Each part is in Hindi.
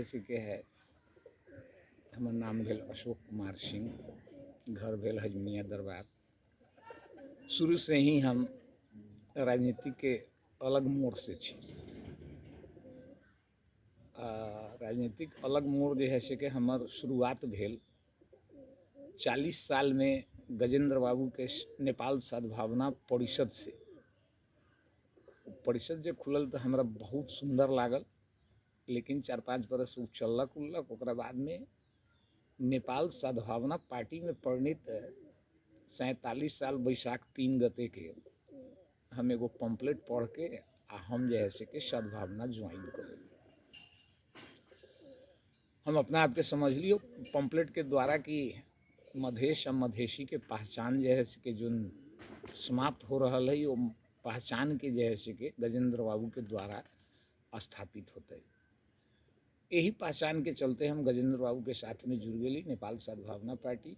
से कि है हमर नाम भेल अशोक कुमार सिंह, घर भेल हजमिया दरबार। शुरू से ही हम राजनीति के अलग मोड़ से छी। राजनीतिक अलग मोड़ जे है से कि हमर शुरुआत भेल 40 साल में गजेंद्र बाबू के नेपाल सद्भावना परिषद से। परिषद जो खुलल तो हमरा बहुत सुंदर लागल, लेकिन 4-5 बरस उ चलक उलक। ओकरा बाद में नेपाल सद्भावना पार्टी में परिणित 47 साल बैसाख 3 गते के हम एगो पम्पलेट पढ़ के हम जो है से कि सद्भावना ज्वाइन कर लेली। हम अपना आप के समझ लियो पम्पलेट के द्वारा कि मधेश और मधेशी के पहचान जो है कि जो समाप्त हो रहा है, वो पहचान के जो है से कि गजेंद्र बाबू के द्वारा स्थापित होते। यही पहचान के चलते हम गजेंद्र बाबू के साथ में जुड़ गई नेपाल सद्भावना पार्टी।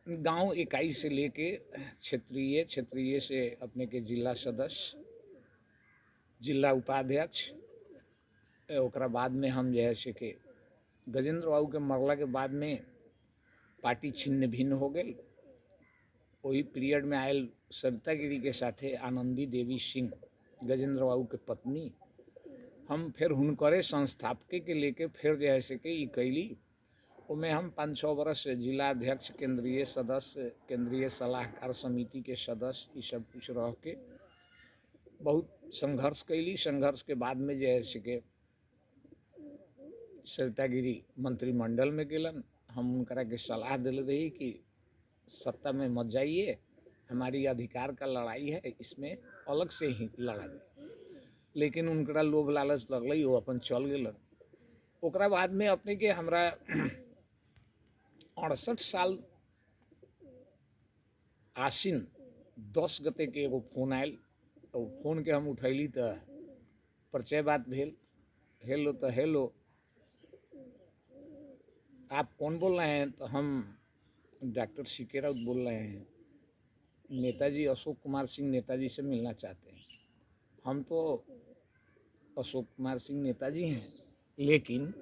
गांव इकाई से लेके क्षेत्रीय से अपने के जिला सदस्य, जिला उपाध्यक्ष। ओकरा बाद में हम जो है से कि गजेंद्र बाबू के मरला के बाद में पार्टी छिन्न भिन्न हो गई। वही पीरियड में आयल सरिता गिरी के साथे आनंदी देवी सिंह, गजेंद्र बाबू के पत्नी, हम फिर हुनकरे संस्थापके के लेके फिर जो है से कि कैली। उनमें हम 5-6 बरस जिला अध्यक्ष, केंद्रीय सदस्य, केंद्रीय सलाहकार समिति के सदस्य, ये सब कुछ रह के बहुत संघर्ष कैली। संघर्ष के बाद में जो है से कि सरिता गिरी मंत्रिमंडल में गेलन। हम उनकरा के सलाह दिल रही कि सत्ता में मत जाइए, हमारी अधिकार का लड़ाई है, इसमें अलग से ही लड़ा जाए। लेकिन उनकरा लोभ लालच लगल, वो अपन चल गलन। ओकरा बाद में अपने के हमरा 68 साल आसिन 10 गते के एगो फोन आयल। तो फोन के हम उठैली तो परिचय बात भेल। हेलो तो हेलो, आप कौन बोल रहे हैं? तो हम डॉक्टर सीके राउत बोल रहे हैं, नेताजी अशोक कुमार सिंह नेताजी से मिलना चाहते हैं। हम तो अशोक कुमार सिंह नेताजी हैं, लेकिन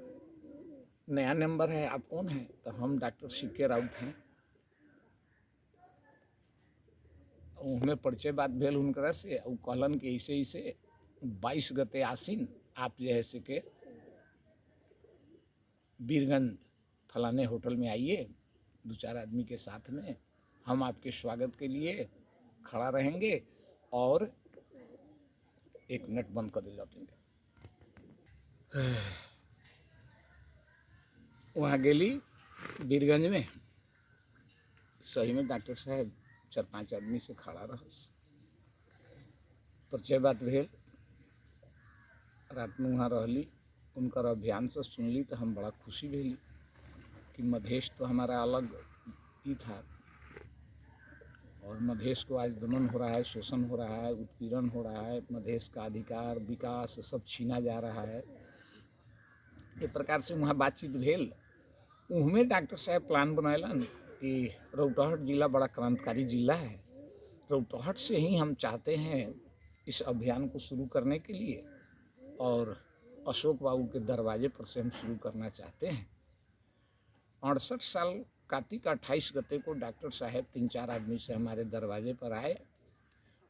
नया नंबर है, आप कौन हैं? तो हम डॉक्टर सीके राउत हैं। उनमें परिचय बात भेल उनकरा से। वो कहलन कि ऐसे ऐसे 22 गते आसिन आप जो है से के बीरगंज फलाने होटल में आइए 2-4 आदमी के साथ में, हम आपके स्वागत के लिए खड़ा रहेंगे। और 1 मिनट बंद कर दिला। वहाँ गेली बीरगंज में, सही में डॉक्टर साहब 4-5 आदमी से खड़ा रहस। परिचय बात भेल, रात में वहाँ रहली, उनकर अभियान से सुनली तो हम बड़ा खुशी भेली कि मधेश तो हमारा अलग ही था और मधेश को आज दमन हो रहा है, शोषण हो रहा है, उत्पीड़न हो रहा है, मधेश का अधिकार, विकास सब छीना जा रहा है। एक प्रकार से वहाँ बातचीत भेल। उनमें डॉक्टर साहब प्लान बनैलन कि रौटहट जिला बड़ा क्रांतिकारी जिला है, रौटहट से ही हम चाहते हैं इस अभियान को शुरू करने के लिए, और अशोक बाबू के दरवाजे पर से हम शुरू करना चाहते हैं। 68 साल कार्तिक 28 गते को डॉक्टर साहब 3-4 आदमी से हमारे दरवाजे पर आए।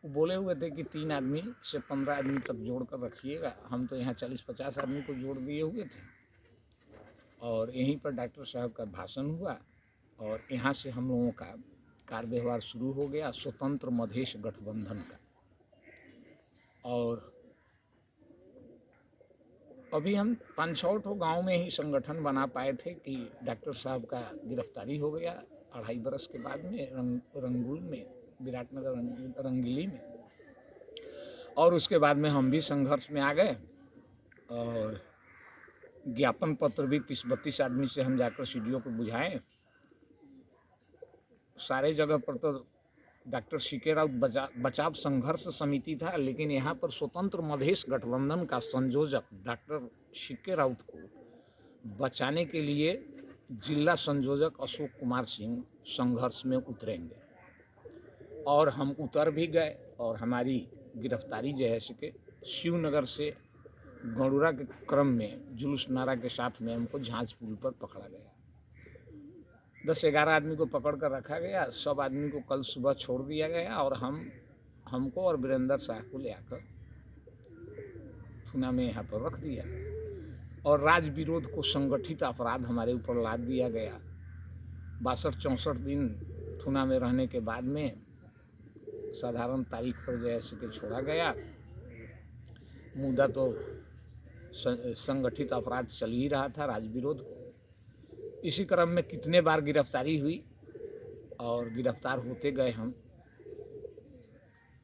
वो बोले हुए थे कि 3 आदमी से 15 आदमी तक जोड़ कर रखिएगा। हम तो यहाँ 40-50 आदमी को जोड़ दिए हुए थे। और यहीं पर डॉक्टर साहब का भाषण हुआ और यहाँ से हम लोगों का कार्य व्यवहार शुरू हो गया स्वतंत्र मधेश गठबंधन का। और अभी हम 5-6 गांव में ही संगठन बना पाए थे कि डॉक्टर साहब का गिरफ्तारी हो गया 2.5 बरस के बाद में रंगूल में, विराटनगर रंगीली में। और उसके बाद में हम भी संघर्ष में आ गए और ज्ञापन पत्र भी 30-32 आदमी से हम जाकर सीडीओ को बुझाएं। सारे जगह पर तो डॉक्टर सीके राउत बचाव संघर्ष समिति था, लेकिन यहाँ पर स्वतंत्र मधेश गठबंधन का संयोजक डॉक्टर सीके राउत को बचाने के लिए जिला संयोजक अशोक कुमार सिंह संघर्ष में उतरेंगे। और हम उतर भी गए और हमारी गिरफ्तारी जो है कि शिवनगर से गणुरा के क्रम में जुलूस नारा के साथ में हमको झांझ पुल पर पकड़ा गया। 10-11 आदमी को पकड़ कर रखा गया। सब आदमी को कल सुबह छोड़ दिया गया और हमको और वीरेंद्र शाह को ले आकर थुना में यहाँ पर रख दिया और राज विरोध को संगठित अपराध हमारे ऊपर लाद दिया गया। 62-64 दिन थुना में रहने के बाद में साधारण तारीख पर जैसे कि छोड़ा गया। मुद्दा तो संगठित अपराध चल ही रहा था, राज विरोध। इसी क्रम में कितने बार गिरफ्तारी हुई और गिरफ्तार होते गए हम।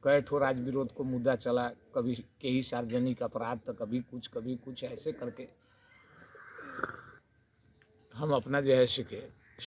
कई ठो राज विरोध को मुद्दा चला, कभी कई सार्वजनिक अपराध तो कभी कुछ ऐसे करके हम अपना जो है सके